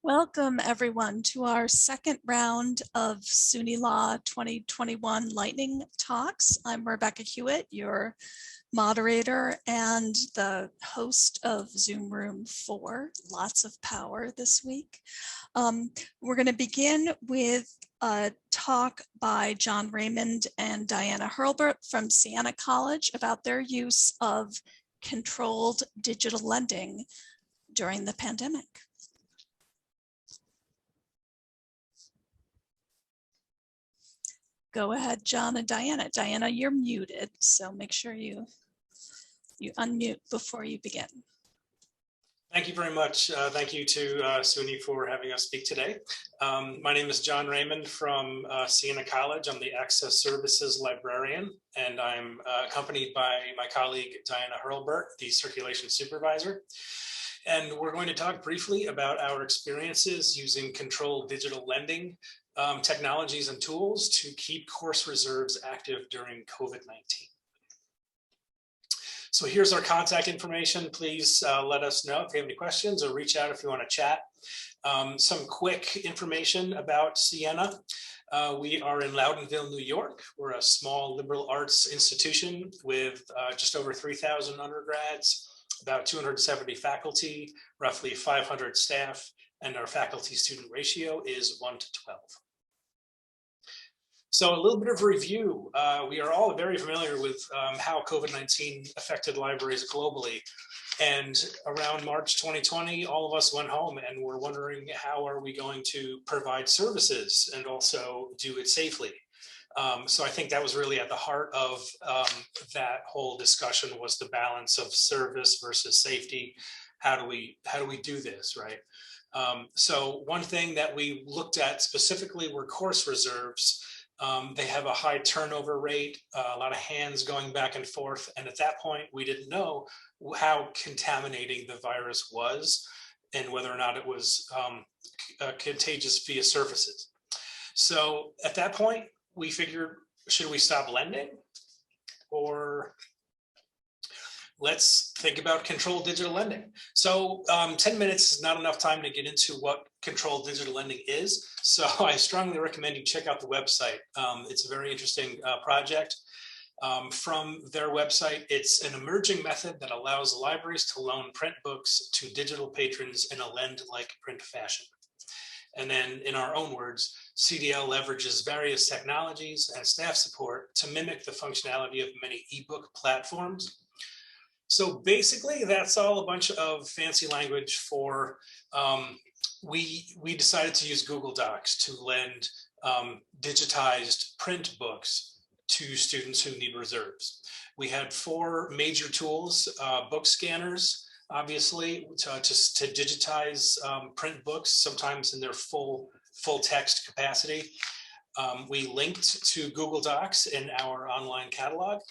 Welcome everyone to our second round of SUNYLA 2021 Lightning Talks. I'm Rebecca Hewitt, your moderator and the host of Zoom Room 4. Lots of power this week. We're going to begin with a talk by John Raymond and Diana Hurlburt from Siena College about their use of controlled digital lending during the pandemic. Go ahead, John and Diana. Diana, you're muted, so make sure you unmute before you begin. Thank you very much. Thank you to SUNY for having us speak today. My name is John Raymond from Siena College. I'm the Access Services Librarian, and I'm accompanied by my colleague, Diana Hurlburt, the Circulation Supervisor. And we're going to talk briefly about our experiences using controlled digital lending technologies and tools to keep course reserves active during COVID-19. So here's our contact information. Please let us know if you have any questions or reach out if you want to chat. Some quick information about Siena. We are in Loudonville, New York. We're a small liberal arts institution with just over 3,000 undergrads, about 270 faculty, roughly 500 staff, and our faculty-student ratio is 1 to 12. So a little bit of review. We are all very familiar with how COVID-19 affected libraries globally. And around March 2020, all of us went home and were wondering how are we going to provide services and also do it safely. So I think that was really at the heart of that whole discussion, was the balance of service versus safety. How do we do this, right? So one thing that we looked at specifically were course reserves. They have a high turnover rate, a lot of hands going back and forth. And at that point, we didn't know how contaminating the virus was and whether or not it was contagious via surfaces. So at that point, we figured, should we stop lending? Or let's think about controlled digital lending. So 10 minutes is not enough time to get into what controlled digital lending is. So I strongly recommend you check out the website. It's a very interesting project. From their website, it's an emerging method that allows libraries to loan print books to digital patrons in a lend-like print fashion. And then in our own words, CDL leverages various technologies and staff support to mimic the functionality of many ebook platforms. So basically, that's all a bunch of fancy language for, we decided to use Google Docs to lend digitized print books to students who need reserves. We had 4 major tools, book scanners, obviously, to digitize print books, sometimes in their full text capacity. We linked to Google Docs in our online catalog.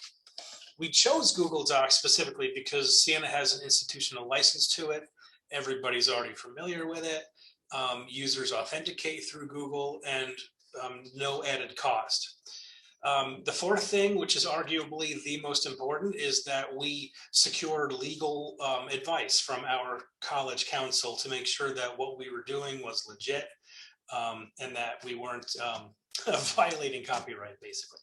We chose Google Docs specifically because Siena has an institutional license to it. Everybody's already familiar with it. Users authenticate through Google, and no added cost. The fourth thing, which is arguably the most important, is that we secured legal advice from our college counsel to make sure that what we were doing was legit and that we weren't violating copyright, basically.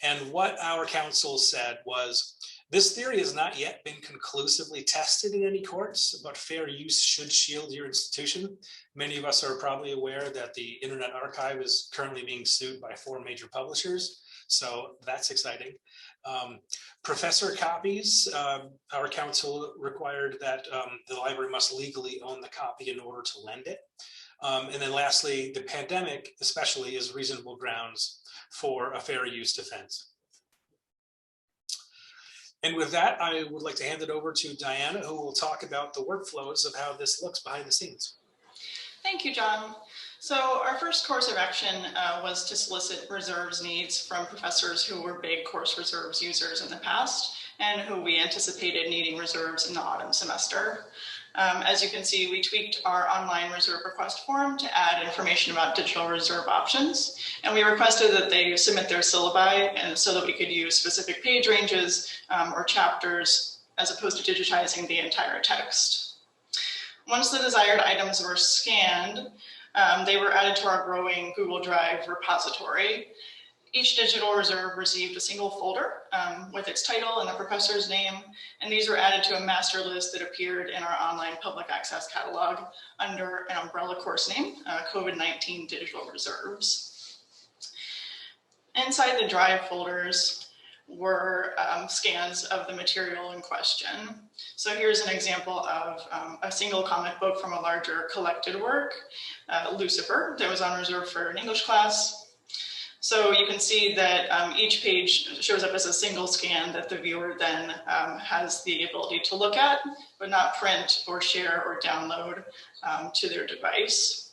And what our counsel said was, this theory has not yet been conclusively tested in any courts, but fair use should shield your institution. Many of us are probably aware that the Internet Archive is currently being sued by 4 major publishers. So that's exciting. Professor copies, our counsel required that the library must legally own the copy in order to lend it. And then lastly, the pandemic especially is reasonable grounds for a fair use defense. And with that, I would like to hand it over to Diana, who will talk about the workflows of how this looks behind the scenes. Thank you, John. So our first course of action was to solicit reserves needs from professors who were big course reserves users in the past and who we anticipated needing reserves in the autumn semester. As you can see, we tweaked our online reserve request form to add information about digital reserve options. And we requested that they submit their syllabi and so that we could use specific page ranges or chapters as opposed to digitizing the entire text. Once the desired items were scanned, they were added to our growing Google Drive repository. Each digital reserve received a single folder with its title and the professor's name, and these were added to a master list that appeared in our online public access catalog under an umbrella course name, COVID-19 Digital Reserves. Inside the Drive folders were scans of the material in question. So here's an example of a single comic book from a larger collected work, Lucifer, that was on reserve for an English class. So you can see that each page shows up as a single scan that the viewer then has the ability to look at, but not print or share or download to their device.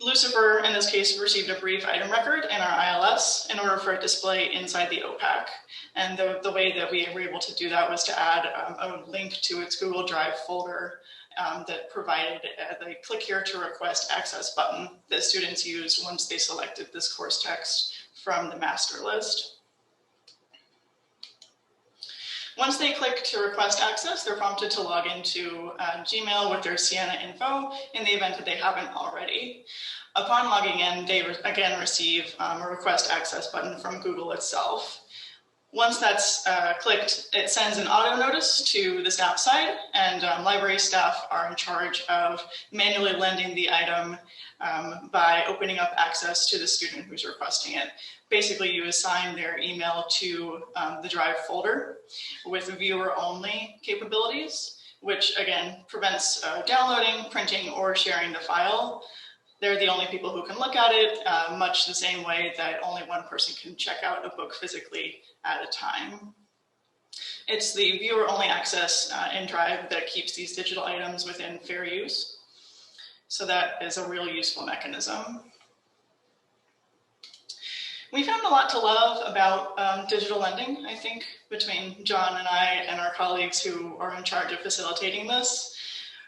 Lucifer, in this case, received a brief item record in our ILS in order for it to display inside the OPAC. And the way that we were able to do that was to add a link to its Google Drive folder that provided the click here to request access button that students used once they selected this course text from the master list. Once they click to request access, they're prompted to log into Gmail with their Sienna info in the event that they haven't already. Upon logging in, they again receive a request access button from Google itself. Once that's clicked, it sends an auto notice to the staff side, and library staff are in charge of manually lending the item by opening up access to the student who's requesting it. Basically, you assign their email to the Drive folder with viewer-only capabilities, which again prevents downloading, printing, or sharing the file. They're the only people who can look at it, much the same way that only one person can check out a book physically at a time. It's the viewer-only access in Drive that keeps these digital items within fair use. So that is a real useful mechanism. We found a lot to love about digital lending, I think, between John and I and our colleagues who are in charge of facilitating this.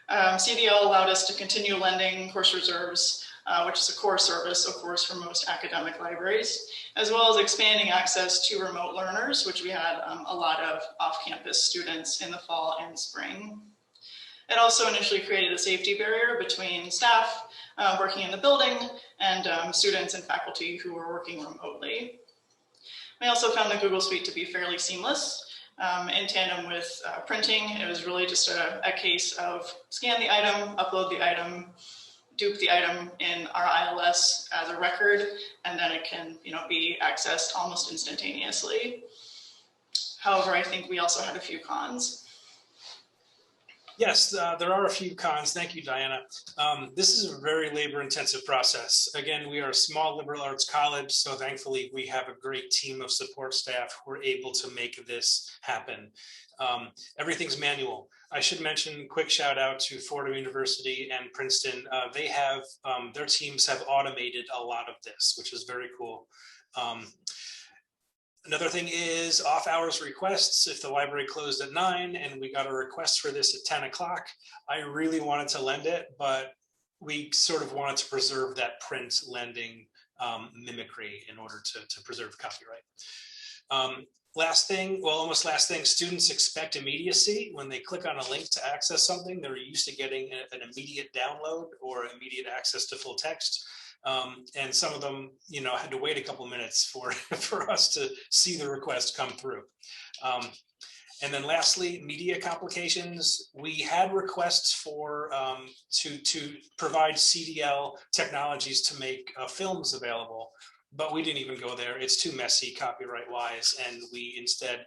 CDL allowed us to continue lending course reserves, which is a core service, of course, for most academic libraries, as well as expanding access to remote learners, which we had a lot of off-campus students in the fall and spring. It also initially created a safety barrier between staff working in the building and students and faculty who were working remotely. We also found the Google Suite to be fairly seamless. In tandem with printing, it was really just a case of scan the item, upload the item, dupe the item in our ILS as a record, and then it can be accessed almost instantaneously. However, I think we also had a few cons. Yes, there are a few cons. Thank you, Diana. This is a very labor-intensive process. Again, we are a small liberal arts college, so thankfully we have a great team of support staff who are able to make this happen. Everything's manual. I should mention, quick shout out to Fordham University and Princeton. They have, their teams have automated a lot of this, which is very cool. Another thing is off-hours requests. If the library closed at 9 and we got a request for this at 10 o'clock, I really wanted to lend it, but we sort of wanted to preserve that print lending mimicry in order to preserve copyright. Last thing, well, almost last thing, students expect immediacy. When they click on a link to access something, they're used to getting an immediate download or immediate access to full text. And some of them, had to wait a couple minutes for us to see the request come through. And then lastly, media complications. We had requests for to provide CDL technologies to make films available, but we didn't even go there. It's too messy copyright-wise, and we instead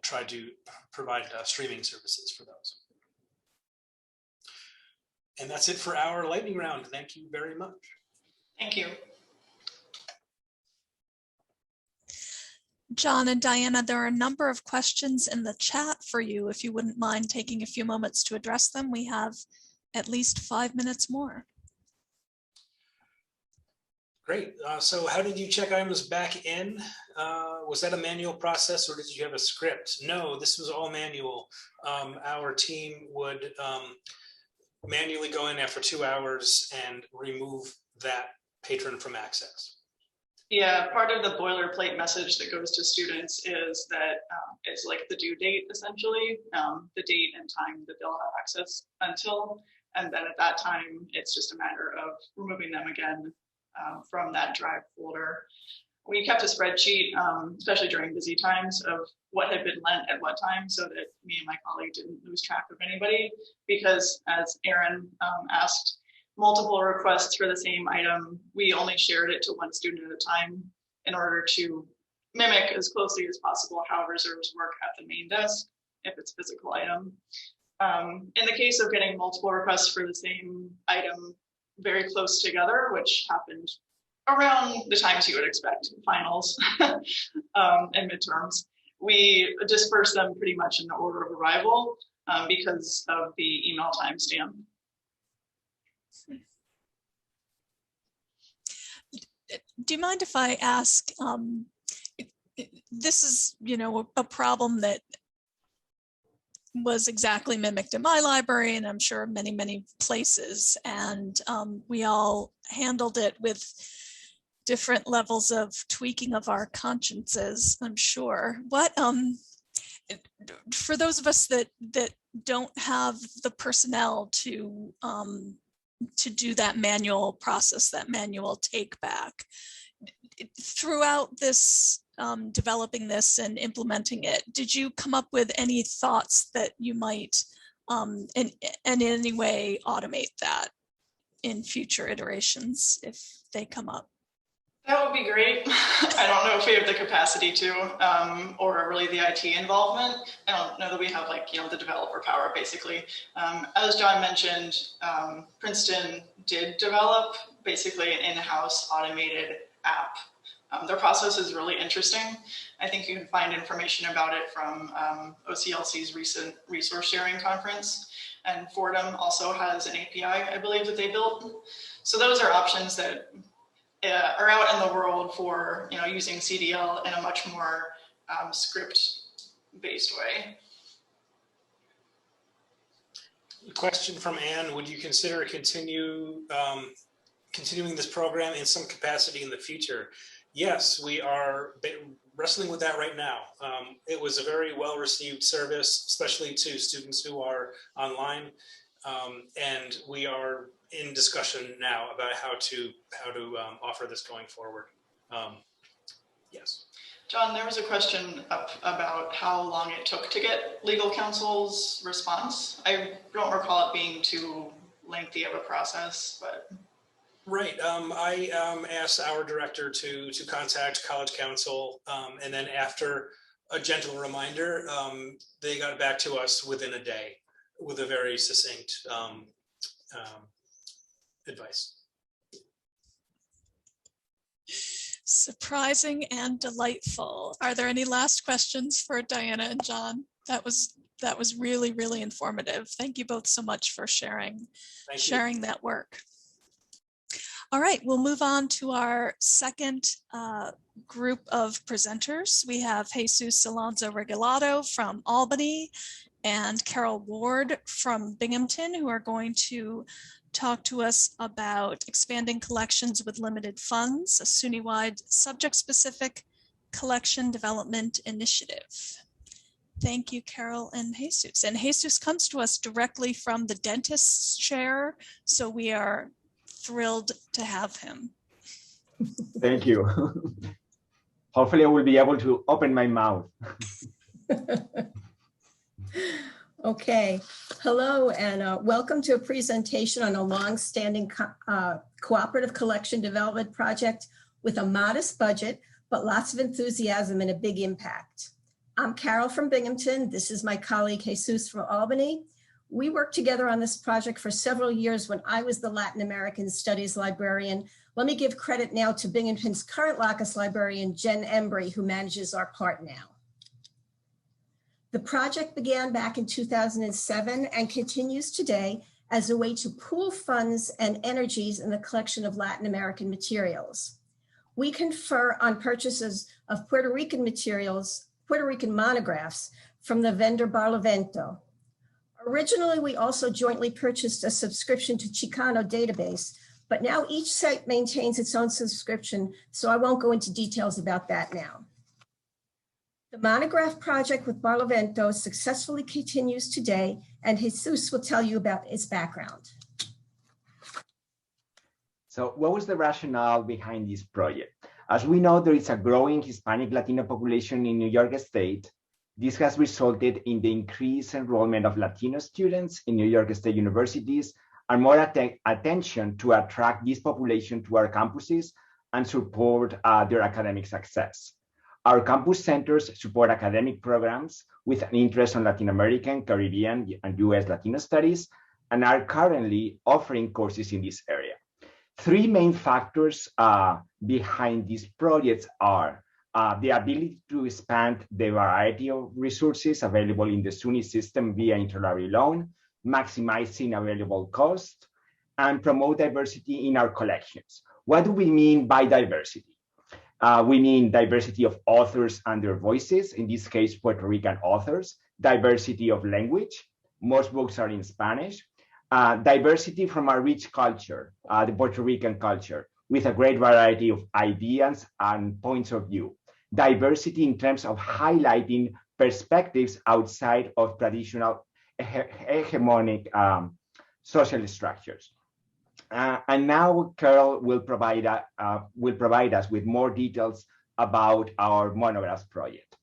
tried to provide streaming services for those. And that's it for our lightning round. Thank you very much. Thank you. John and Diana, there are a number of questions in the chat for you. If you wouldn't mind taking a few moments to address them, we have at least 5 minutes more. Great. So how did you check items back in? Was that a manual process or did you have a script? No, this was all manual. Our team would manually go in after 2 hours and remove that patron from access. Yeah, part of the boilerplate message that goes to students is that it's like the due date, essentially, the date and time that they'll have access until, and then at that time, it's just a matter of removing them again from that drive folder. We kept a spreadsheet, especially during busy times, of what had been lent at what time, so that me and my colleague didn't lose track of anybody, because as Aaron asked, multiple requests for the same item, we only shared it to one student at a time in order to mimic as closely as possible how reserves work at the main desk, if it's a physical item. In the case of getting multiple requests for the same item very close together, which happened around the times you would expect, finals and midterms, we disperse them pretty much in the order of arrival because of the email timestamp. Do you mind if I ask, this is, a problem that was exactly mimicked in my library, and I'm sure many, many places, and we all handled it with different levels of tweaking of our consciences, I'm sure. What, for those of us that don't have the personnel to do that manual process, that manual take back, throughout this, developing this and implementing it, did you come up with any thoughts that you might in any way automate that in future iterations if they come up? That would be great. I don't know if we have the capacity to, or really the IT involvement. I don't know that we have the developer power, basically. As John mentioned, Princeton did develop basically an in-house automated app. Their process is really interesting. I think you can find information about it from OCLC's recent resource sharing conference. And Fordham also has an API, I believe, that they built. So those are options that are out in the world for using CDL in a much more script-based way. Question from Anne: would you consider continuing this program in some capacity in the future? Yes, we are wrestling with that right now. It was a very well-received service, especially to students who are online, and we are in discussion now about how to offer this going forward. Yes. John, there was a question up about how long it took to get legal counsel's response. I don't recall it being too lengthy of a process, but. Right. I asked our director to contact college counsel, and then after a gentle reminder, they got back to us within a day with a very succinct advice. Surprising and delightful. Are there any last questions for Diana and John? That was really, really informative. Thank you both so much for sharing that work. All right, we'll move on to our second group of presenters. We have Jesús Alonso-Regalado from Albany and Caryl Ward from Binghamton, who are going to talk to us about expanding collections with limited funds, a SUNY-wide subject-specific collection development initiative. Thank you, Caryl and Jesús. And Jesús comes to us directly from the dentist's chair, so we are thrilled to have him. Thank you. Hopefully I will be able to open my mouth. Okay, hello and welcome to a presentation on a long-standing cooperative collection development project with a modest budget, but lots of enthusiasm and a big impact. I'm Caryl from Binghamton. This is my colleague Jesús from Albany. We worked together on this project for several years when I was the Latin American Studies librarian. Let me give credit now to Binghamton's current Lacus librarian, Jen Embry, who manages our part now. The project began back in 2007 and continues today as a way to pool funds and energies in the collection of Latin American materials. We confer on purchases of Puerto Rican materials, Puerto Rican monographs from the vendor Barlovento. Originally, we also jointly purchased a subscription to Chicano database, But now each site maintains its own subscription, so I won't go into details about that now. The monograph project with Barlovento successfully continues today, and Jesús will tell you about its background. So what was the rationale behind this project? As we know, there is a growing Hispanic Latino population in New York State. This has resulted in the increased enrollment of Latino students in New York State universities and more attention to attract this population to our campuses and support their academic success. Our campus centers support academic programs with an interest on Latin American, Caribbean, and US Latino studies, and are currently offering courses in this area. Three main factors behind these projects are the ability to expand the variety of resources available in the SUNY system via interlibrary loan, maximizing available cost, and promote diversity in our collections. What do we mean by diversity? We mean diversity of authors and their voices, in this case, Puerto Rican authors, diversity of language, most books are in Spanish, diversity from our rich culture, the Puerto Rican culture, with a great variety of ideas and points of view, diversity in terms of highlighting perspectives outside of traditional hegemonic social structures. And now Caryl will provide us with more details about our monographs project.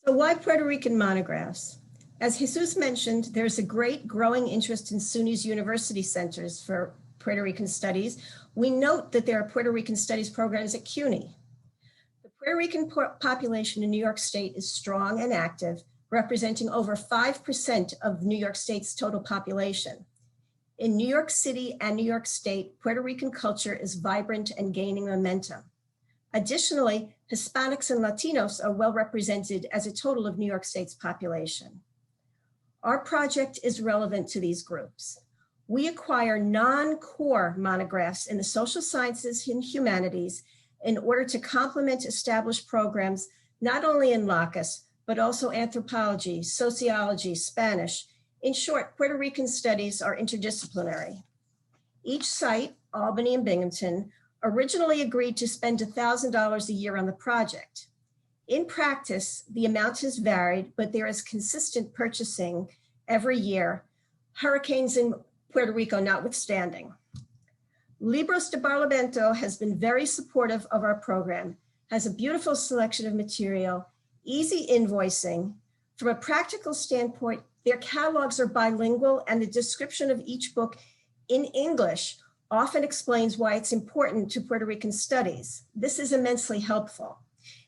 So why Puerto Rican monographs? As Jesús mentioned, there's a great growing interest in SUNY's university centers for Puerto Rican studies. We note that there are Puerto Rican studies programs at CUNY. The Puerto Rican population in New York State is strong and active, representing over 5% of New York State's total population. In New York City and New York State, Puerto Rican culture is vibrant and gaining momentum. Additionally, Hispanics and Latinos are well represented as a total of New York State's population. Our project is relevant to these groups. We acquire non-core monographs in the social sciences and humanities in order to complement established programs, not only in LACUS, but also anthropology, sociology, Spanish. In short, Puerto Rican studies are interdisciplinary. Each site, Albany and Binghamton, originally agreed to spend $1,000 a year on the project. In practice, the amount has varied, but there is consistent purchasing every year, hurricanes in Puerto Rico notwithstanding. Libros de Barlovento has been very supportive of our program, has a beautiful selection of material, easy invoicing. From a practical standpoint, their catalogs are bilingual, and the description of each book in English often explains why it's important to Puerto Rican studies. This is immensely helpful.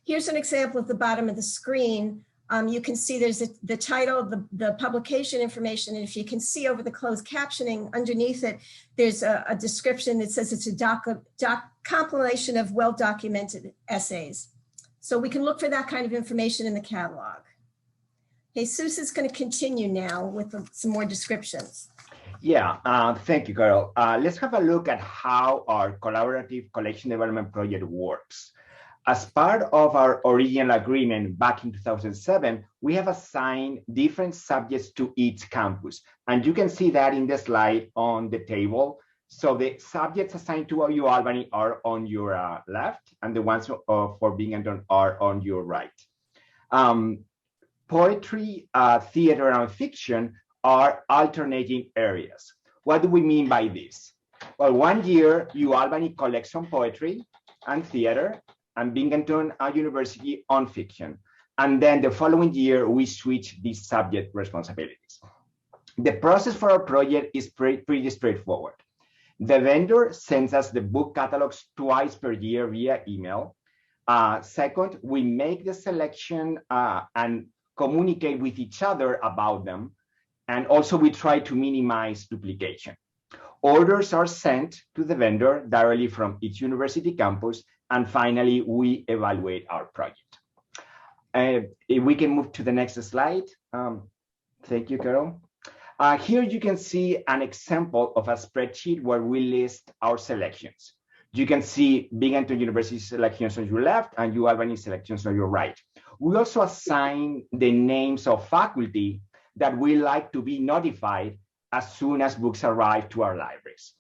Here's an example at the bottom of the screen. You can see there's the title, the publication information, and if you can see over the closed captioning underneath it, there's a description that says it's a compilation of well-documented essays. So we can look for that kind of information in the catalog. Jesús is going to continue now with some more descriptions. Yeah, thank you, Caryl. Let's have a look at how our collaborative collection development project works. As part of our original agreement back in 2007, we have assigned different subjects to each campus. And you can see that in the slide on the table. So the subjects assigned to OU Albany are on your left, and the ones for Binghamton are on your right. Poetry, theater, and fiction are alternating areas. What do we mean by this? Well, one year, U Albany collects on poetry and theater, and Binghamton University on fiction. And then the following year, we switch these subject responsibilities. The process for our project is pretty straightforward. The vendor sends us the book catalogs twice per year via email. Second, we make the selection and communicate with each other about them. And also we try to minimize duplication. Orders are sent to the vendor directly from each university campus. And finally, we evaluate our project. If we can move to the next slide. Thank you, Caryl. Here you can see an example of a spreadsheet where we list our selections. You can see Binghamton University selections on your left and U Albany selections on your right. We also assign the names of faculty that we like to be notified as soon as books arrive to our libraries.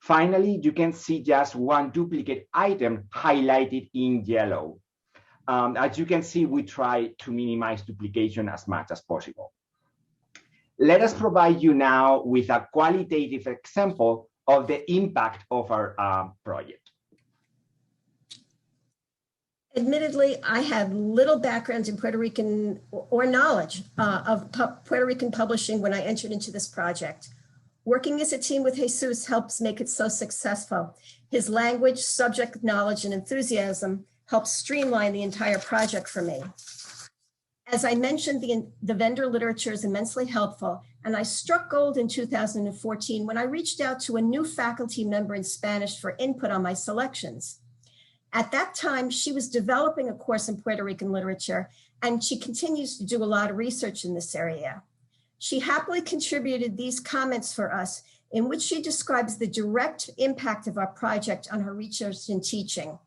Finally, you can see just one duplicate item highlighted in yellow. As you can see, we try to minimize duplication as much as possible. Let us provide you now with a qualitative example of the impact of our project. Admittedly, I had little background in Puerto Rican or knowledge of Puerto Rican publishing when I entered into this project. Working as a team with Jesús helps make it so successful. His language, subject knowledge, and enthusiasm helps streamline the entire project for me. As I mentioned, the vendor literature is immensely helpful, and I struck gold in 2014 when I reached out to a new faculty member in Spanish for input on my selections. At that time, she was developing a course in Puerto Rican literature, and she continues to do a lot of research in this area. She happily contributed these comments for us, in which she describes the direct impact of our project on her research and teaching.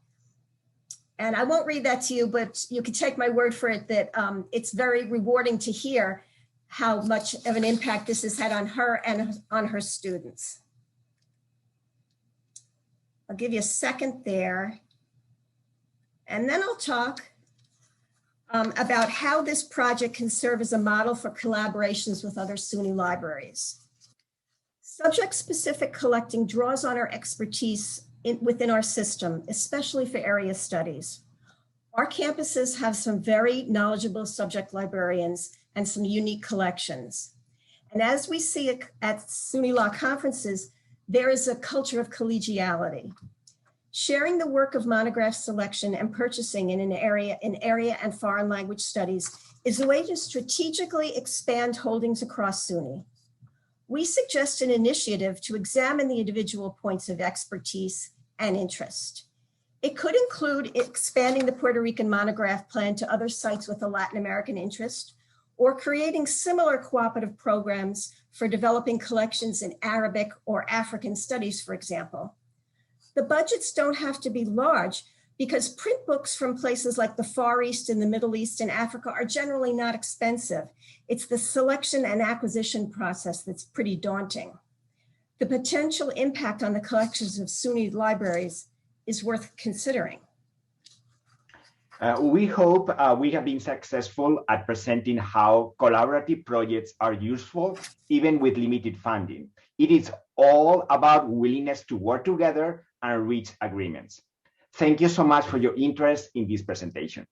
And I won't read that to you, but you can take my word for it that it's very rewarding to hear how much of an impact this has had on her and on her students. I'll give you a second there. And then I'll talk about how this project can serve as a model for collaborations with other SUNY libraries. Subject-specific collecting draws on our expertise within our system, especially for area studies. Our campuses have some very knowledgeable subject librarians and some unique collections. And as we see it at SUNYLA conferences, there is a culture of collegiality. Sharing the work of monograph selection and purchasing in area and foreign language studies is a way to strategically expand holdings across SUNY. We suggest an initiative to examine the individual points of expertise and interest. It could include expanding the Puerto Rican monograph plan to other sites with a Latin American interest, or creating similar cooperative programs for developing collections in Arabic or African studies, for example. The budgets don't have to be large because print books from places like the Far East and the Middle East and Africa are generally not expensive. It's the selection and acquisition process that's pretty daunting. The potential impact on the collections of SUNY libraries is worth considering. We hope we have been successful at presenting how collaborative projects are useful, even with limited funding. It is all about willingness to work together and reach agreements. Thank you so much for your interest in this presentation.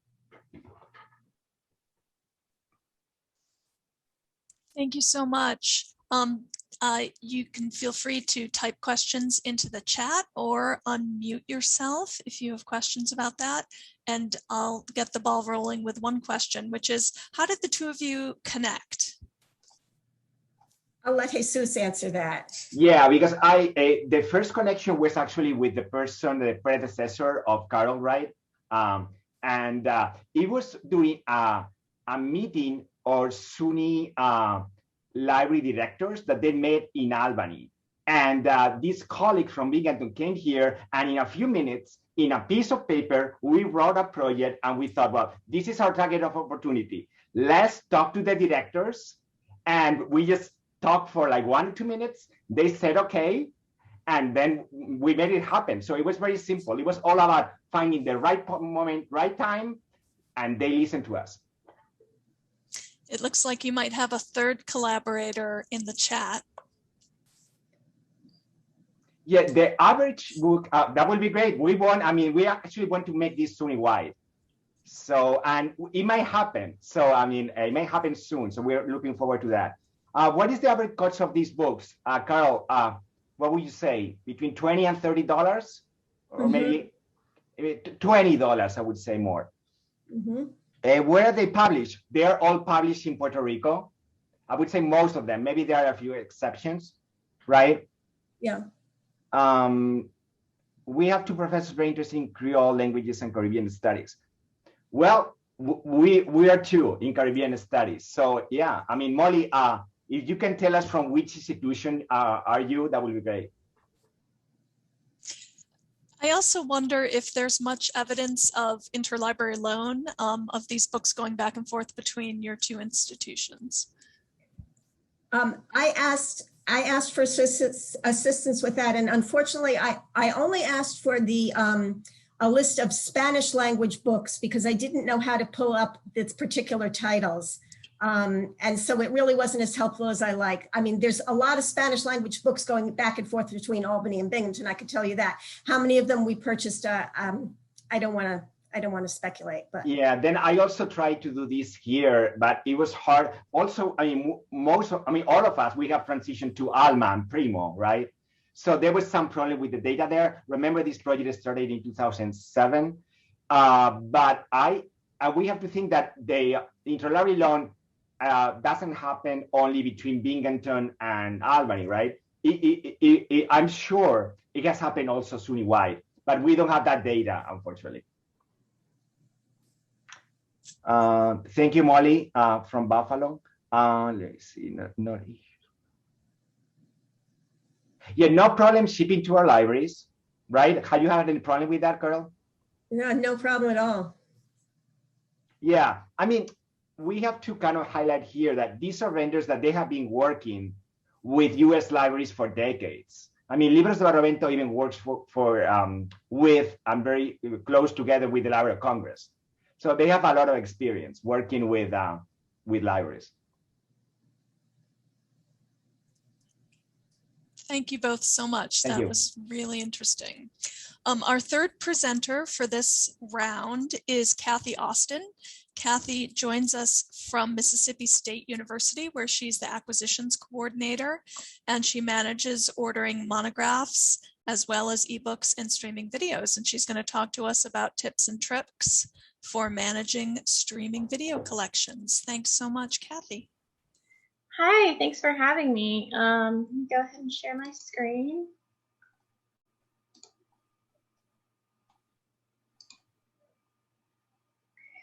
Thank you so much. You can feel free to type questions into the chat or unmute yourself if you have questions about that. And I'll get the ball rolling with one question, which is, how did the two of you connect? I'll let Jesús answer that. Yeah, because the first connection was actually with the person, the predecessor of Caryl, right? It was during a meeting or SUNY library directors that they met in Albany. And this colleague from Binghamton came here, and in a few minutes, in a piece of paper, we wrote a project, and we thought, well, this is our target of opportunity. Let's talk to the directors. And we just talked for like 1 or 2 minutes. They said, okay. And then we made it happen. So it was very simple. It was all about finding the right moment, right time, and they listened to us. It looks like you might have a third collaborator in the chat. Yeah, the average book, that would be great. We actually want to make this SUNY-wide. So, and it might happen. So, it may happen soon. So we're looking forward to that. What is the average cost of these books? Caryl, what would you say? Between $20 and $30? Or maybe $20, I would say more. Where are they published? They're all published in Puerto Rico. I would say most of them. Maybe there are a few exceptions, right? Yeah. We have 2 professors very interested in Creole languages and Caribbean studies. Well, we are 2 in Caribbean studies. So yeah, Molly, if you can tell us from which institution are you, that would be great. I also wonder if there's much evidence of interlibrary loan of these books going back and forth between your 2 institutions. I asked I asked for assistance with that, and unfortunately, I only asked for the a list of Spanish language books because I didn't know how to pull up its particular titles. And so it really wasn't as helpful as I like. I mean, there's a lot of Spanish language books going back and forth between Albany and Binghamton. I could tell you that. How many of them we purchased, I don't want to speculate, but yeah. Then I also tried to do this here, but it was hard. Also, I mean, all of us, we have transitioned to Alma and Primo, right? So there was some problem with the data there. Remember, this project started in 2007, but we have to think that the interlibrary loan doesn't happen only between Binghamton and Albany, right? I'm sure it has happened also SUNY-wide, but we don't have that data, unfortunately. Thank you, Molly, from Buffalo. Let's see, not here. Yeah, no problem shipping to our libraries, right? Have you had any problem with that, Caryl? no problem at all. Yeah, I mean, we have to kind of highlight here that these are vendors that they have been working with US libraries for decades. I mean, Libros de Barlovento even works with and very close together with the Library of Congress. So they have a lot of experience working with libraries. Thank you both so much. Thank That you. was really interesting. Our third presenter for this round is Cathy Austin. Cathy joins us from Mississippi State University, where she's the acquisitions coordinator, and she manages ordering monographs as well as ebooks and streaming videos. And she's going to talk to us about tips and tricks for managing streaming video collections. Thanks so much, Cathy. Hi, thanks for having me. Let me go ahead and share my screen.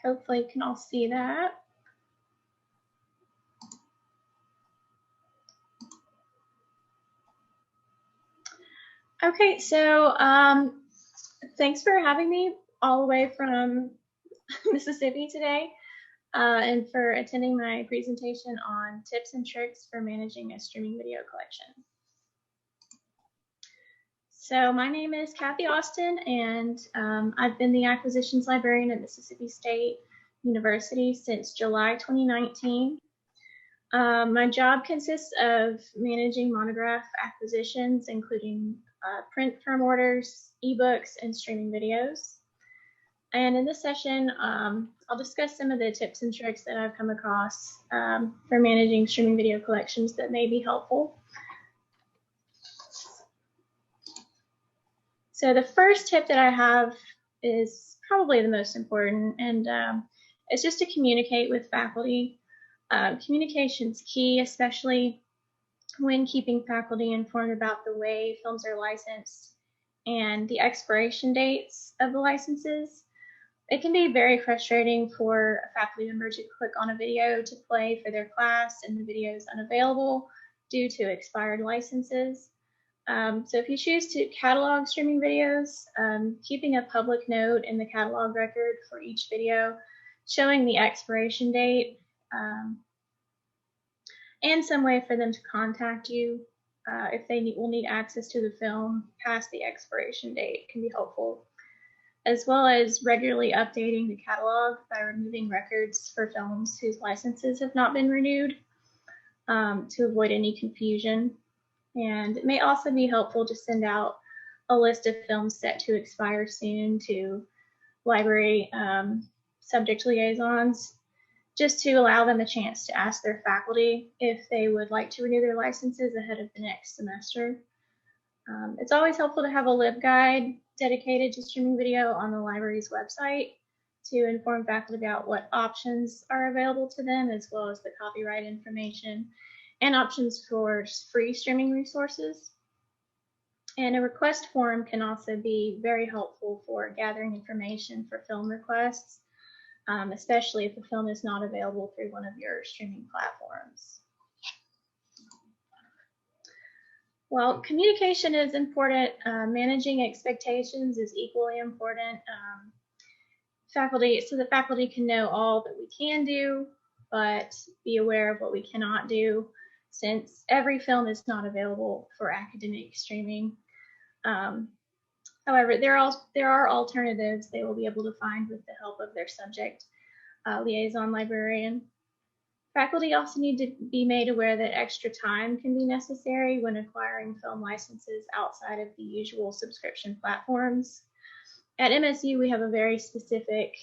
Hopefully you can all see that. Okay, so thanks for having me all the way from Mississippi today. And for attending my presentation on tips and tricks for managing a streaming video collection. So my name is Cathy Austin, and I've been the acquisitions librarian at Mississippi State University since July 2019. My job consists of managing monograph acquisitions, including print firm orders, ebooks, and streaming videos. And in this session, I'll discuss some of the tips and tricks that I've come across for managing streaming video collections that may be helpful. So the first tip that I have is probably the most important, and it's just to communicate with faculty. Communication's key, especially when keeping faculty informed about the way films are licensed and the expiration dates of the licenses. It can be very frustrating for a faculty member to click on a video to play for their class and the video is unavailable due to expired licenses. So if you choose to catalog streaming videos, keeping a public note in the catalog record for each video, showing the expiration date, and some way for them to contact you if they will need access to the film past the expiration date can be helpful, as well as regularly updating the catalog by removing records for films whose licenses have not been renewed to avoid any confusion. And it may also be helpful to send out a list of films set to expire soon to library subject liaisons, just to allow them a chance to ask their faculty if they would like to renew their licenses ahead of the next semester. It's always helpful to have a LibGuide dedicated to streaming video on the library's website to inform faculty about what options are available to them, as well as the copyright information and options for free streaming resources. And a request form can also be very helpful for gathering information for film requests, especially if the film is not available through one of your streaming platforms. Well, communication is important. Managing expectations is equally important. So the faculty can know all that we can do, but be aware of what we cannot do. since every film is not available for academic streaming. However, there are alternatives they will be able to find with the help of their subject liaison librarian. Faculty also need to be made aware that extra time can be necessary when acquiring film licenses outside of the usual subscription platforms. At MSU, we have a very specific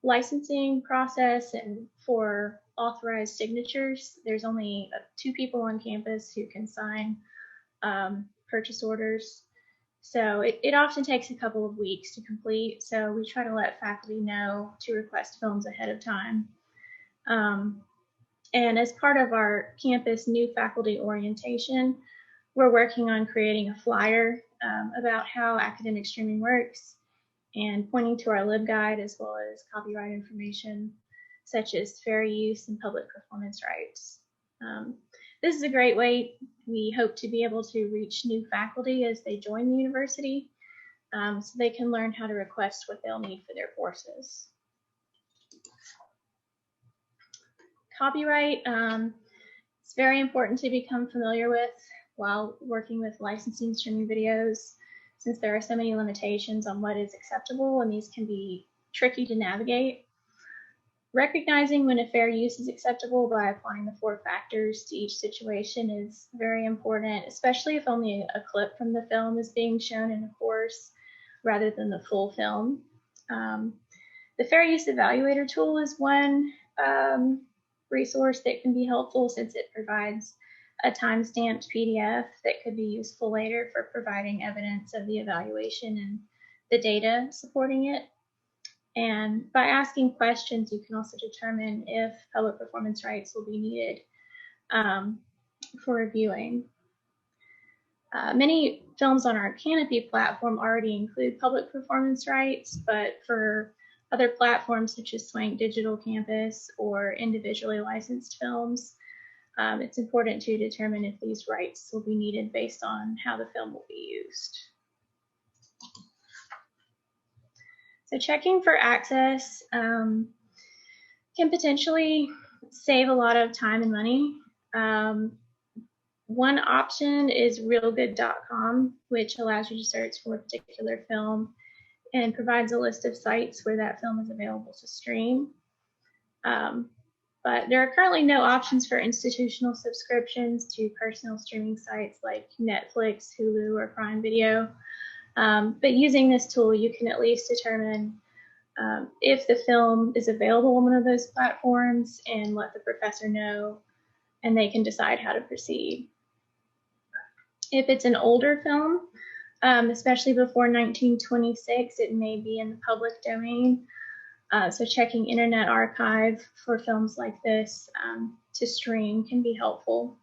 licensing process, and for authorized signatures, there's only 2 people on campus who can sign purchase orders. So it often takes a couple of weeks to complete. So we try to let faculty know to request films ahead of time. And as part of our campus new faculty orientation, we're working on creating a flyer about how academic streaming works and pointing to our LibGuide as well as copyright information such as fair use and public performance rights. This is a great way we hope to be able to reach new faculty as they join the university so they can learn how to request what they'll need for their courses. Copyright, it's very important to become familiar with while working with licensing streaming videos, since there are so many limitations on what is acceptable, and these can be tricky to navigate. Recognizing when a fair use is acceptable by applying the 4 factors to each situation is very important, especially if only a clip from the film is being shown in a course rather than the full film. The Fair Use Evaluator tool is one resource that can be helpful since it provides a time-stamped PDF that could be useful later for providing evidence of the evaluation and the data supporting it. And by asking questions, you can also determine if public performance rights will be needed for reviewing. Many films on our Canopy platform already include public performance rights, but for other platforms such as Swank Digital Campus or individually licensed films, it's important to determine if these rights will be needed based on how the film will be used. So checking for access can potentially save a lot of time and money. One option is realgood.com, which allows you to search for a particular film and provides a list of sites where that film is available to stream. But there are currently no options for institutional subscriptions to personal streaming sites like Netflix, Hulu, or Prime Video. But using this tool, you can at least determine if the film is available on one of those platforms and let the professor know, and they can decide how to proceed. If it's an older film, especially before 1926, it may be in the public domain. So checking Internet Archive for films like this to stream can be helpful.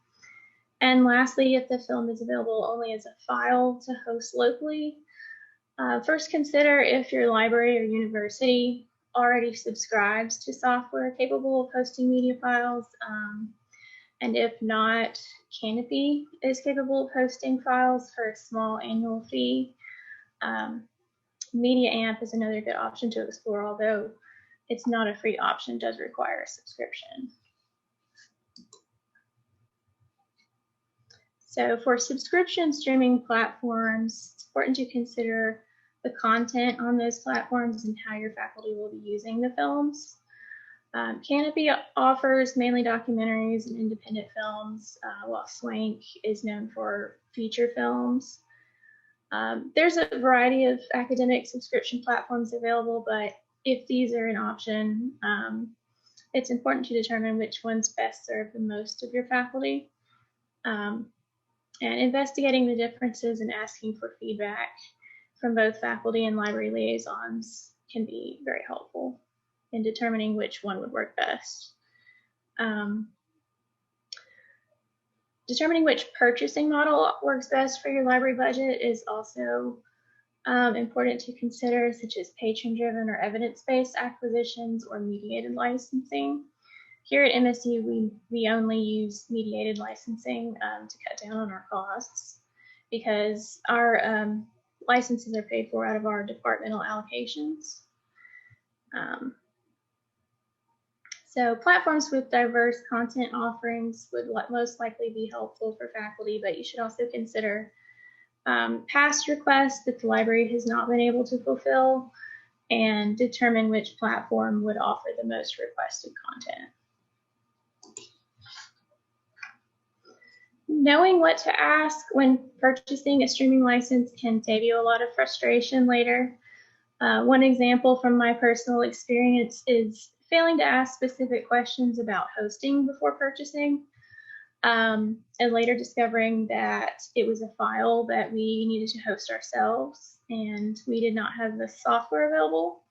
And lastly, if the film is available only as a file to host locally, first consider if your library or university already subscribes to software capable of hosting media files. And if not, Canopy is capable of hosting files for a small annual fee. MediaAmp is another good option to explore, although it's not a free option, does require a subscription. So for subscription streaming platforms, it's important to consider the content on those platforms and how your faculty will be using the films. Canopy offers mainly documentaries and independent films, while Swank is known for feature films. There's a variety of academic subscription platforms available, but if these are an option, it's important to determine which ones best serve the most of your faculty. And investigating the differences and asking for feedback from both faculty and library liaisons can be very helpful in determining which one would work best. Determining which purchasing model works best for your library budget is also important to consider, such as patron-driven or evidence-based acquisitions or mediated licensing. Here at MSU, we only use mediated licensing to cut down on our costs because our licenses are paid for out of our departmental allocations. So platforms with diverse content offerings would most likely be helpful for faculty, but you should also consider past requests that the library has not been able to fulfill and determine which platform would offer the most requested content. Knowing what to ask when purchasing a streaming license can save you a lot of frustration later. One example from my personal experience is failing to ask specific questions about hosting before purchasing, and later discovering that it was a file that we needed to host ourselves and we did not have the software available.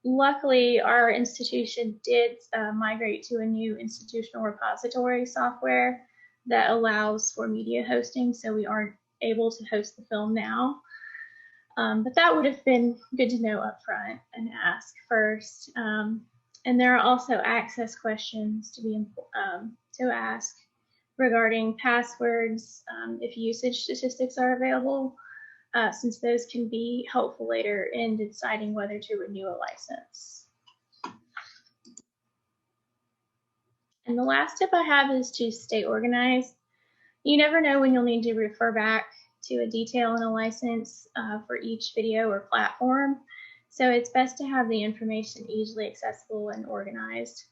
Luckily, our institution did migrate to a new institutional repository software that allows for media hosting, so we aren't able to host the film now. But that would have been good to know up front and ask first. And there are also access questions to ask regarding passwords, if usage statistics are available, since those can be helpful later in deciding whether to renew a license. And the last tip I have is to stay organized. You never know when you'll need to refer back to a detail in a license for each video or platform. So it's best to have the information easily accessible and organized.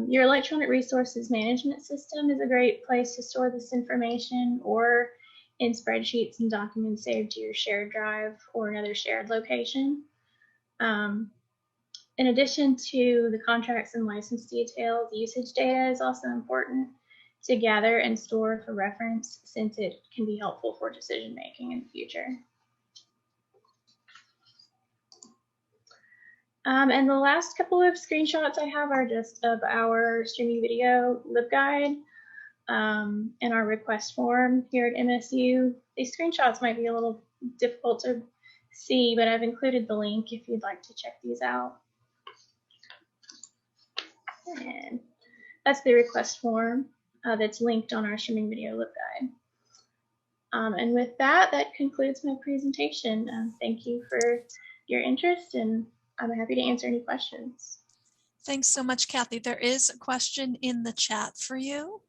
Your electronic resources management system is a great place to store this information, or in spreadsheets and documents saved to your shared drive or another shared location. In addition to the contracts and license details, usage data is also important to gather and store for reference, since it can be helpful for decision making in the future. And the last couple of screenshots I have are just of our streaming video LibGuide and our request form here at MSU. These screenshots might be a little difficult to see, but I've included the link if you'd like to check these out. And that's the request form that's linked on our streaming video LibGuide. And with that, that concludes my presentation. Thank you for your interest, and I'm happy to answer any questions. Thanks so much, Cathy. There is a question in the chat for you.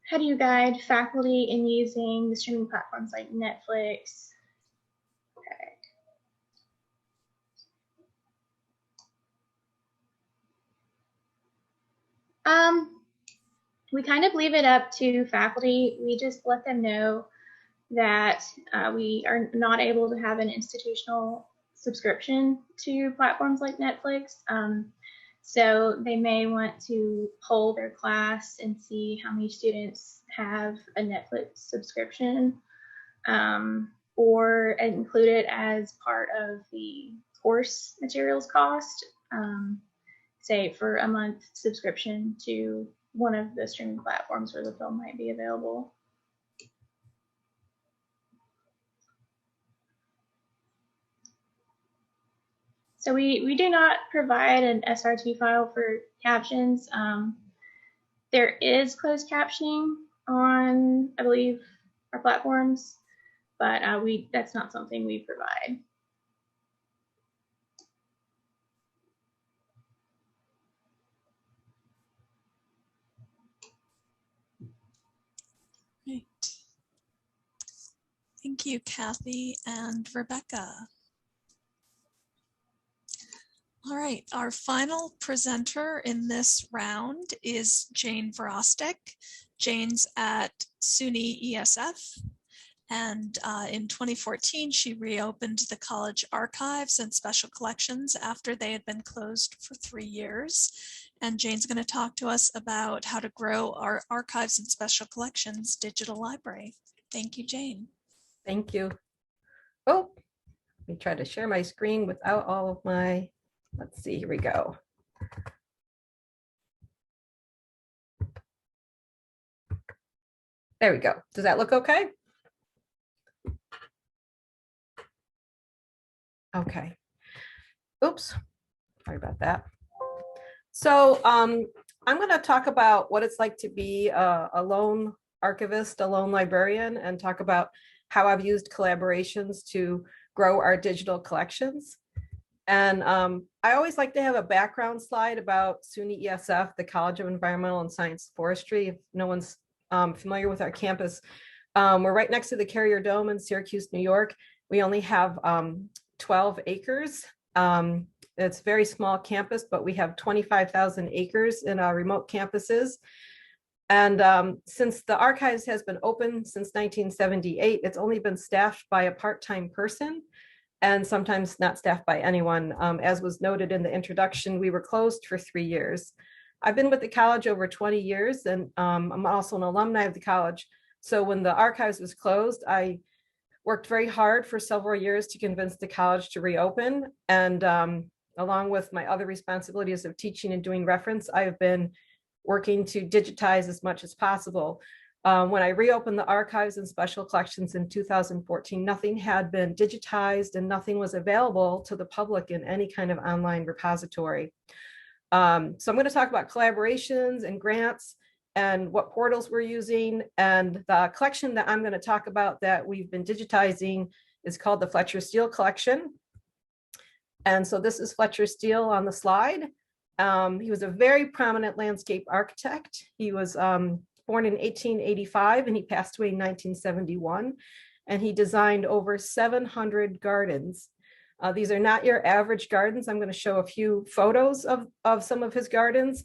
How do you guide faculty in using the streaming platforms like Netflix? Okay. We kind of leave it up to faculty. We just let them know that we are not able to have an institutional subscription to platforms like Netflix. So they may want to poll their class and see how many students have a Netflix subscription, or include it as part of the course materials cost, say for a month subscription to one of the streaming platforms where the film might be available. So we do not provide an SRT file for captions. There is closed captioning on, I believe, our platforms, but that's not something we provide. Great. Thank you, Cathy and Rebecca. All right, our final presenter in this round is Jane Verostek. Jane's at SUNY ESF, and in 2014, she reopened the college archives and special collections after they had been closed for 3 years. And Jane's going to talk to us about how to grow our archives and special collections digital library. Thank you, Jane. Thank you. Oh, let me try to share my screen without all of my, let's see, here we go. There we go. Does that look okay? Okay. Oops, sorry about that. So I'm going to talk about what it's like to be a lone archivist, a lone librarian, and talk about how I've used collaborations to grow our digital collections. And I always like to have a background slide about SUNY ESF, the College of Environmental and Science Forestry. If no one's familiar with our campus, we're right next to the Carrier Dome in Syracuse, New York. We only have 12 acres. It's a very small campus, but we have 25,000 acres in our remote campuses. And since the archives has been open since 1978, it's only been staffed by a part-time person and sometimes not staffed by anyone. As was noted in the introduction, we were closed for 3 years. I've been with the college over 20 years, and I'm also an alumni of the college. So when the archives was closed, I worked very hard for several years to convince the college to reopen. And along with my other responsibilities of teaching and doing reference, I've been working to digitize as much as possible. When I reopened the archives and special collections in 2014, nothing had been digitized and nothing was available to the public in any kind of online repository. So I'm going to talk about collaborations and grants and what portals we're using. And the collection that I'm going to talk about that we've been digitizing is called the Fletcher Steele collection. And so this is Fletcher Steele on the slide. He was a very prominent landscape architect. He was born in 1885 and he passed away in 1971. And he designed over 700 gardens. These are not your average gardens. I'm going to show a few photos of some of his gardens,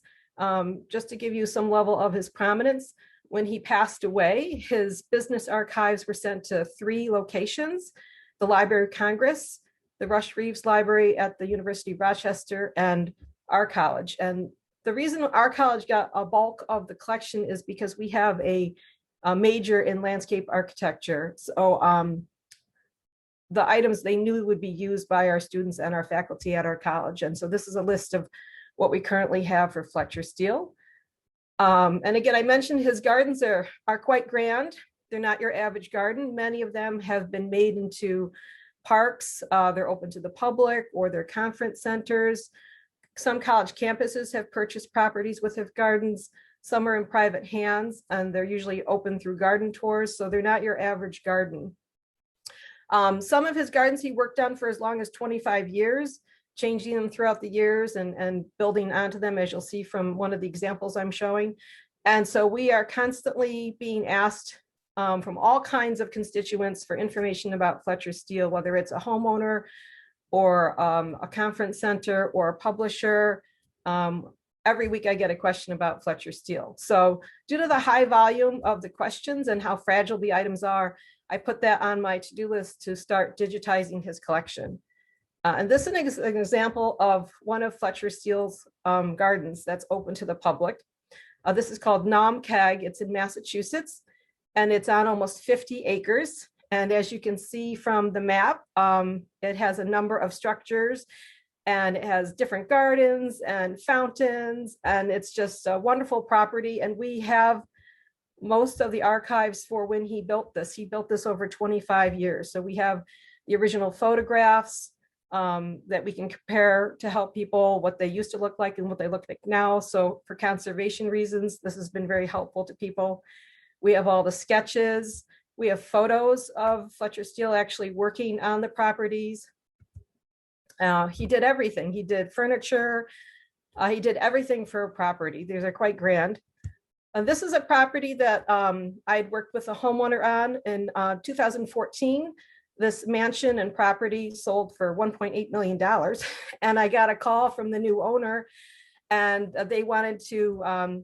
just to give you some level of his prominence. When he passed away, his business archives were sent to 3 locations: the Library of Congress, the Rush Reeves Library at the University of Rochester, and our college. And the reason our college got a bulk of the collection is because we have a major in landscape architecture. So the items they knew would be used by our students and our faculty at our college. And so this is a list of what we currently have for Fletcher Steele. And again, I mentioned his gardens are quite grand. They're not your average garden. Many of them have been made into parks. They're open to the public, or they're conference centers. Some college campuses have purchased properties with his gardens. Some are in private hands, and they're usually open through garden tours. So they're not your average garden. Some of his gardens he worked on for as long as 25 years, changing them throughout the years and building onto them, as you'll see from one of the examples I'm showing. And so we are constantly being asked from all kinds of constituents for information about Fletcher Steele, whether it's a homeowner or a conference center or a publisher. Every week I get a question about Fletcher Steele. So due to the high volume of the questions and how fragile the items are, I put that on my to-do list to start digitizing his collection. And this is an example of one of Fletcher Steele's gardens that's open to the public. This is called Nom Keg. It's in Massachusetts, and it's on almost 50 acres. And as you can see from the map, it has a number of structures, and it has different gardens and fountains, and it's just a wonderful property. And we have most of the archives for when he built this. He built this over 25 years. So we have the original photographs that we can compare to help people what they used to look like and what they look like now. So for conservation reasons, this has been very helpful to people. We have all the sketches. We have photos of Fletcher Steele actually working on the properties. He did everything. He did furniture. He did everything for a property. These are quite grand. And this is a property that I'd worked with a homeowner on in 2014. This mansion and property sold for $1.8 million. And I got a call from the new owner, and they wanted to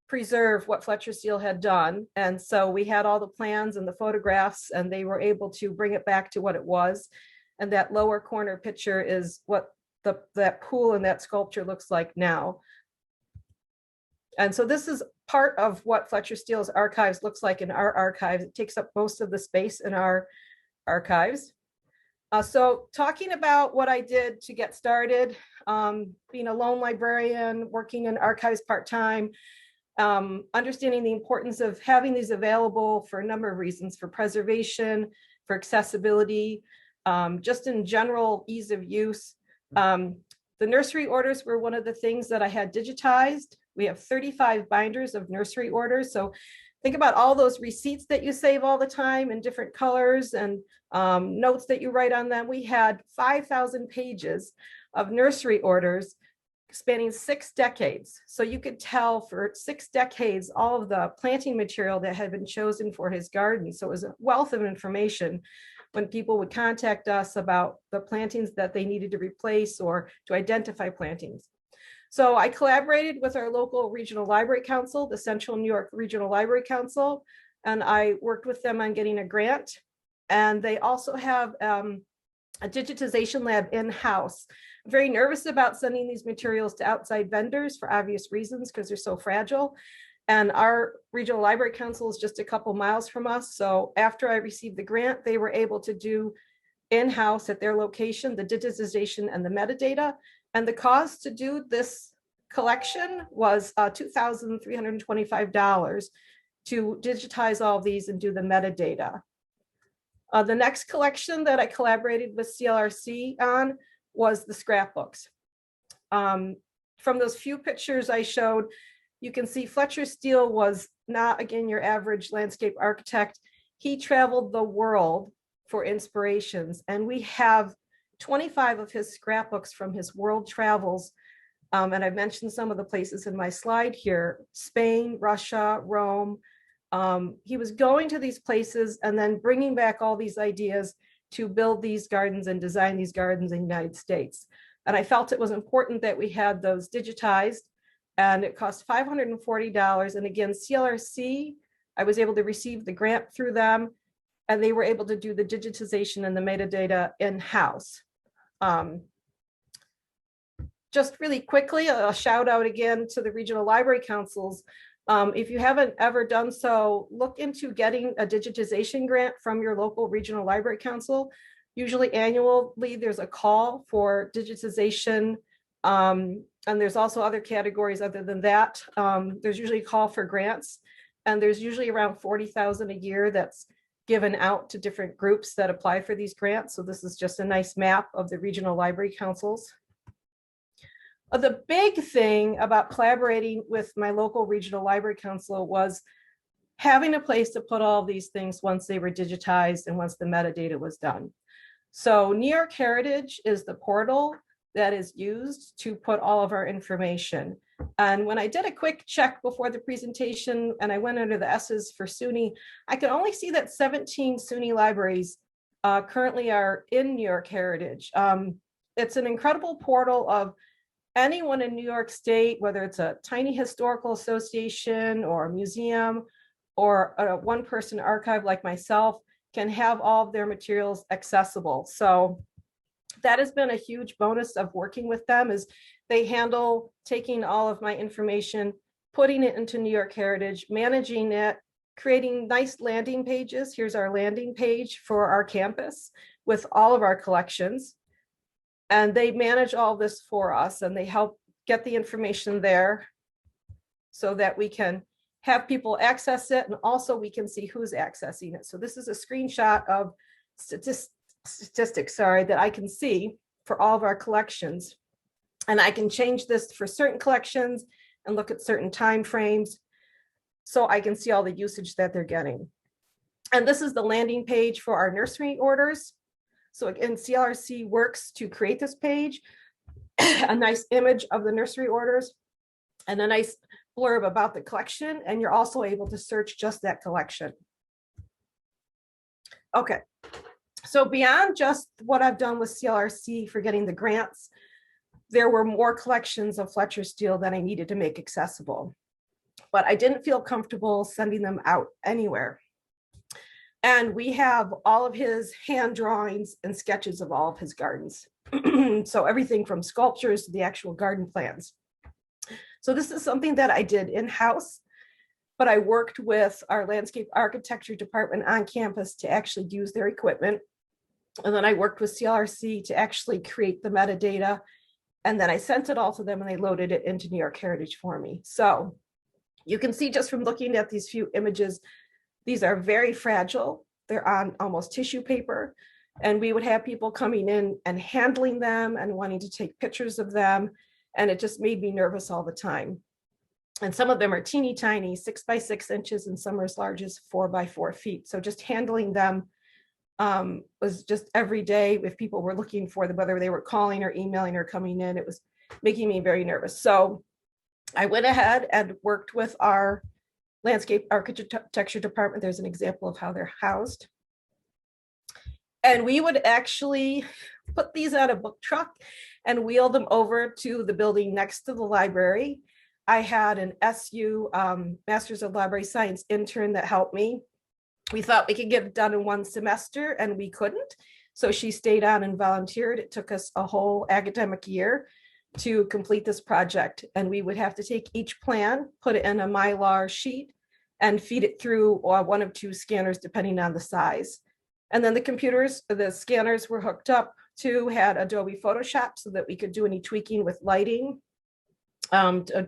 preserve what Fletcher Steele had done. And so we had all the plans and the photographs, and they were able to bring it back to what it was. And that lower corner picture is what that pool and that sculpture looks like now. And so this is part of what Fletcher Steele's archives looks like in our archives. It takes up most of the space in our archives. So talking about what I did to get started, being a lone librarian, working in archives part-time, understanding the importance of having these available for a number of reasons: for preservation, for accessibility, just in general ease of use. The nursery orders were one of the things that I had digitized. We have 35 binders of nursery orders. So think about all those receipts that you save all the time in different colors and notes that you write on them. We had 5,000 pages of nursery orders spanning 6 decades. So you could tell for 6 decades, all of the planting material that had been chosen for his garden. So it was a wealth of information when people would contact us about the plantings that they needed to replace or to identify plantings. So I collaborated with our local regional library council, the Central New York Regional Library Council, and I worked with them on getting a grant. And they also have a digitization lab in-house. I'm very nervous about sending these materials to outside vendors for obvious reasons, because they're so fragile. And our regional library council is just a couple miles from us. So after I received the grant, they were able to do in-house at their location, the digitization and the metadata. And the cost to do this collection was $2,325 to digitize all of these and do the metadata. The next collection that I collaborated with CLRC on was the scrapbooks. From those few pictures I showed, you can see Fletcher Steele was not, again, your average landscape architect. He traveled the world for inspirations, and we have 25 of his scrapbooks from his world travels. And I've mentioned some of the places in my slide here: Spain, Russia, Rome. He was going to these places and then bringing back all these ideas to build these gardens and design these gardens in the United States. And I felt it was important that we had those digitized, and it cost $540. And again, CLRC, I was able to receive the grant through them, and they were able to do the digitization and the metadata in-house. Just really quickly, a shout out again to the regional library councils. If you haven't ever done so, look into getting a digitization grant from your local regional library council. Usually annually, there's a call for digitization. And there's also other categories other than that. There's usually a call for grants, and there's usually around 40,000 a year that's given out to different groups that apply for these grants. So this is just a nice map of the regional library councils. The big thing about collaborating with my local regional library council was having a place to put all these things once they were digitized and once the metadata was done. So New York Heritage is the portal that is used to put all of our information. And when I did a quick check before the presentation and I went under the S's for SUNY, I could only see that 17 SUNY libraries currently are in New York Heritage. It's an incredible portal of anyone in New York State, whether it's a tiny historical association or a museum or a one-person archive like myself, can have all of their materials accessible. So that has been a huge bonus of working with them, is they handle taking all of my information, putting it into New York Heritage, managing it, creating nice landing pages. Here's our landing page for our campus with all of our collections. And they manage all this for us, and they help get the information there so that we can have people access it, and also we can see who's accessing it. So this is a screenshot of statistics, that I can see for all of our collections. And I can change this for certain collections and look at certain time frames, so I can see all the usage that they're getting. And this is the landing page for our nursery orders. So again, CLRC works to create this page, a nice image of the nursery orders, and a nice blurb about the collection. And you're also able to search just that collection. Okay, so beyond just what I've done with CLRC for getting the grants, there were more collections of Fletcher Steele that I needed to make accessible, but I didn't feel comfortable sending them out anywhere. And we have all of his hand drawings and sketches of all of his gardens. So everything from sculptures to the actual garden plans. So this is something that I did in-house, but I worked with our landscape architecture department on campus to actually use their equipment. And then I worked with CLRC to actually create the metadata. And then I sent it all to them and they loaded it into New York Heritage for me. So you can see just from looking at these few images, these are very fragile. They're on almost tissue paper. And we would have people coming in and handling them and wanting to take pictures of them. And it just made me nervous all the time. And some of them are teeny tiny, 6 by 6 inches, and some are as large as 4 by 4 feet. So just handling them was just every day. If people were looking for them, whether they were calling or emailing or coming in, it was making me very nervous. So I went ahead and worked with our landscape architecture department. There's an example of how they're housed. And we would actually put these on a book truck and wheel them over to the building next to the library. I had an SU Masters of Library Science intern that helped me. We thought we could get it done in 1 semester and we couldn't. So she stayed on and volunteered. It took us a whole academic year to complete this project. And we would have to take each plan, put it in a Mylar sheet, and feed it through 1 of 2 scanners, depending on the size. And then the scanners were hooked up to, had Adobe Photoshop so that we could do any tweaking with lighting,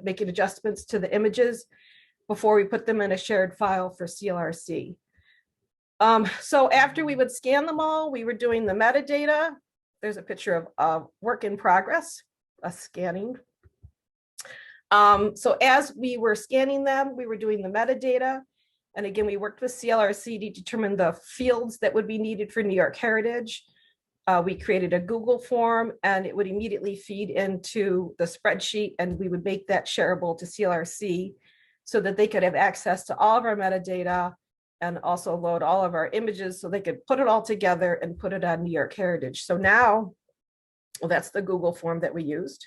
making adjustments to the images before we put them in a shared file for CLRC. So after we would scan them all, we were doing the metadata. There's a picture of work in progress, a scanning. So as we were scanning them, we were doing the metadata. And again, we worked with CLRC to determine the fields that would be needed for New York Heritage. We created a Google form and it would immediately feed into the spreadsheet, and we would make that shareable to CLRC so that they could have access to all of our metadata and also load all of our images so they could put it all together and put it on New York Heritage. So now, well, that's the Google form that we used.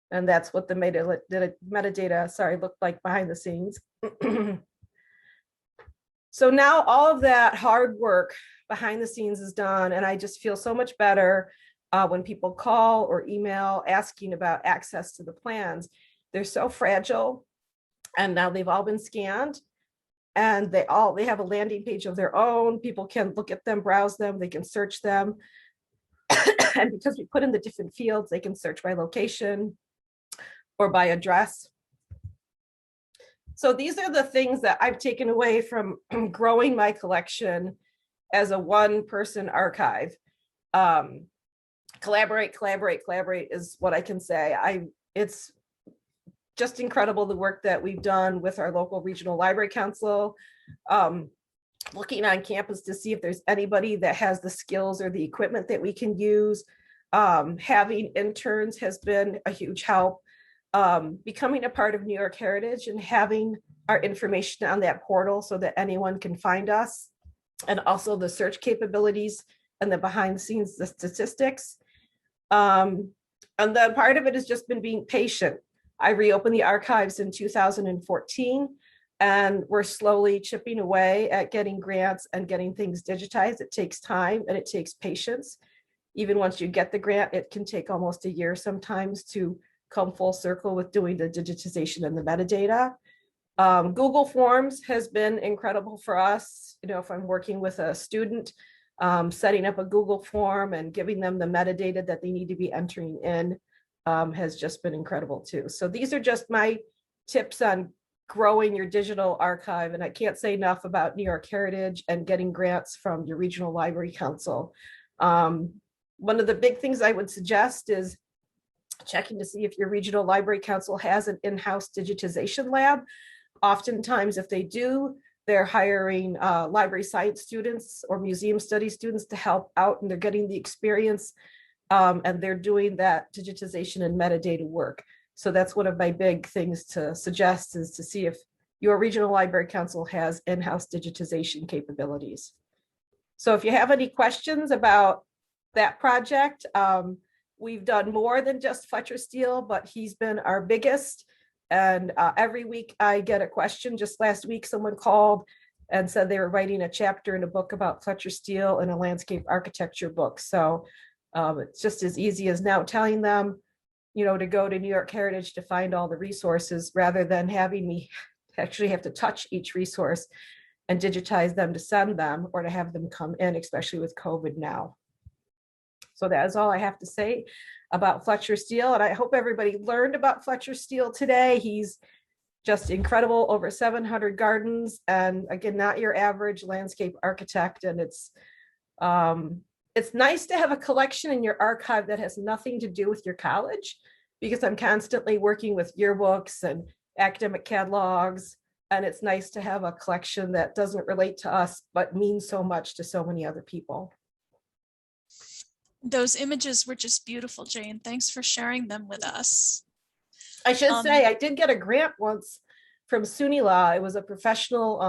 And that's what the metadata, looked like behind the scenes. So now all of that hard work behind the scenes is done, and I just feel so much better when people call or email asking about access to the plans. They're so fragile, and now they've all been scanned, and they have a landing page of their own. People can look at them, browse them, they can search them. And because we put in the different fields, they can search by location or by address. So these are the things that I've taken away from growing my collection as a 1-person archive. Collaborate is what I can say. It's just incredible the work that we've done with our local regional library council, looking on campus to see if there's anybody that has the skills or the equipment that we can use. Having interns has been a huge help. Becoming a part of New York Heritage and having our information on that portal so that anyone can find us, and also the search capabilities and the behind the scenes, the statistics. And then part of it has just been being patient. I reopened the archives in 2014, and we're slowly chipping away at getting grants and getting things digitized. It takes time and it takes patience. Even once you get the grant, it can take almost a year sometimes to come full circle with doing the digitization and the metadata. Google Forms has been incredible for us. You know, if I'm working with a student, setting up a Google form and giving them the metadata that they need to be entering in has just been incredible too. So these are just my tips on growing your digital archive. And I can't say enough about New York Heritage and getting grants from your regional library council. One of the big things I would suggest is checking to see if your regional library council has an in-house digitization lab. Oftentimes, if they do, they're hiring library science students or museum studies students to help out, and they're getting the experience, and they're doing that digitization and metadata work. So that's one of my big things to suggest, is to see if your regional library council has in-house digitization capabilities. So if you have any questions about that project, we've done more than just Fletcher Steele, but he's been our biggest. And every week I get a question. Just last week, someone called and said they were writing a chapter in a book about Fletcher Steele in a landscape architecture book. So it's just as easy as now telling them, you know, to go to New York Heritage to find all the resources, rather than having me actually have to touch each resource and digitize them to send them, or to have them come in, especially with COVID now. So that is all I have to say about Fletcher Steele. And I hope everybody learned about Fletcher Steele today. He's just incredible, over 700 gardens, and again, not your average landscape architect. And it's nice to have a collection in your archive that has nothing to do with your college. because I'm constantly working with yearbooks and academic catalogs. And it's nice to have a collection that doesn't relate to us, but means so much to so many other people. Those images were just beautiful, Jane. Thanks for sharing them with us. I should say, I did get a grant once from SUNYLA. It was a professional,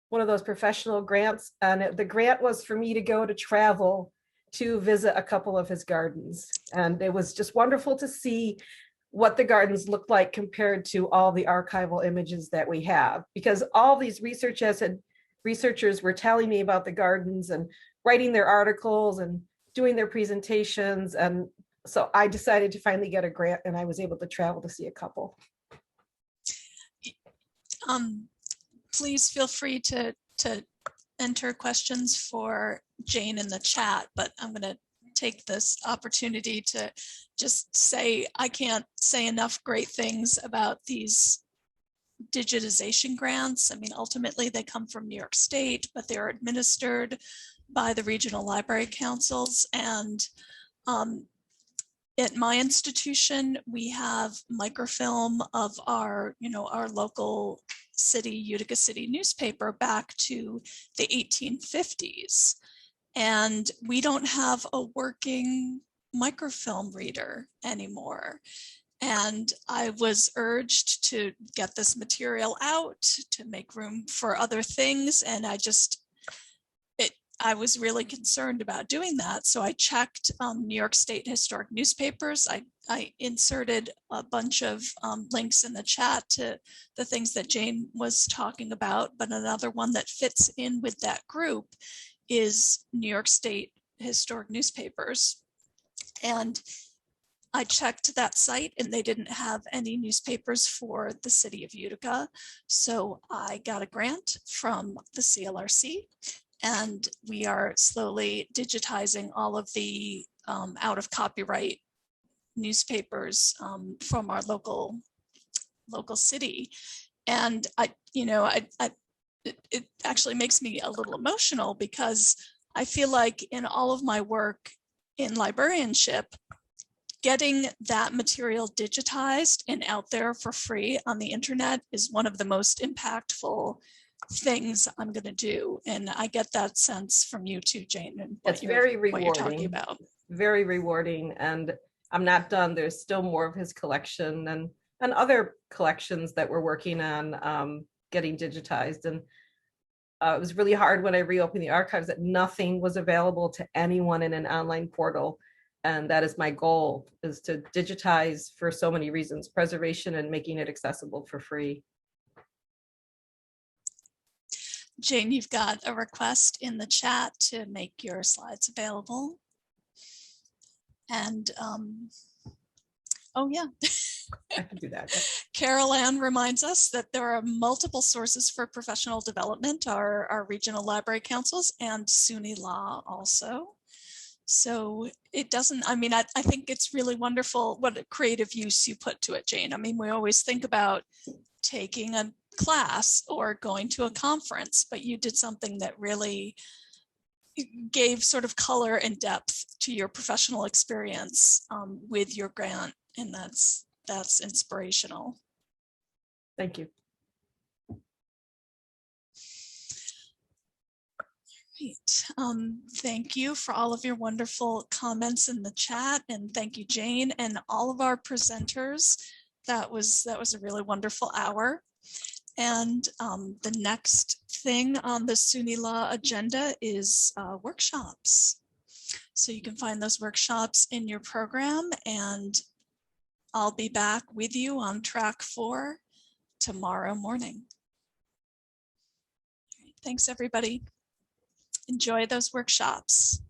one of those professional grants. And the grant was for me to go to travel to visit a couple of his gardens. And it was just wonderful to see what the gardens look like compared to all the archival images that we have, because all these researchers were telling me about the gardens and writing their articles and doing their presentations. And so I decided to finally get a grant, and I was able to travel to see a couple. Please feel free to enter questions for Jane in the chat, but I'm going to take this opportunity to just say I can't say enough great things about these digitization grants. I mean, ultimately they come from New York State, but they're administered by the regional library councils. And at my institution, we have microfilm of our local city, Utica City newspaper back to the 1850s. And we don't have a working microfilm reader anymore. And I was urged to get this material out to make room for other things. And I was really concerned about doing that. So I checked New York State historic newspapers. I inserted a bunch of links in the chat to the things that Jane was talking about, but another one that fits in with that group is New York State historic newspapers. And I checked that site and they didn't have any newspapers for the city of Utica. So I got a grant from the CLRC, and we are slowly digitizing all of the out of copyright newspapers from our local city. And it actually makes me a little emotional, because I feel like in all of my work in librarianship, getting that material digitized and out there for free on the internet is one of the most impactful things I'm going to do. And I get that sense from you too, Jane, and It's very rewarding. what you're talking about. Very rewarding. And I'm not done. There's still more of his collection and other collections that we're working on getting digitized. And it was really hard when I reopened the archives that nothing was available to anyone in an online portal. And that is my goal, is to digitize for so many reasons: preservation and making it accessible for free. Jane, you've got a request in the chat to make your slides available. And oh yeah. I can do that. Carol Ann reminds us that there are multiple sources for professional development, our regional library councils and SUNYLA also. So it doesn't, I mean, I think it's really wonderful what a creative use you put to it, Jane. I mean, we always think about taking a class or going to a conference, but you did something that really gave sort of color and depth to your professional experience with your grant. And that's inspirational. Thank you. Thank you for all of your wonderful comments in the chat, and thank you, Jane, and all of our presenters. That was a really wonderful hour. And the next thing on the SUNYLA agenda is workshops. So you can find those workshops in your program, and I'll be back with you on track 4 tomorrow morning. Thanks, everybody. Enjoy those workshops.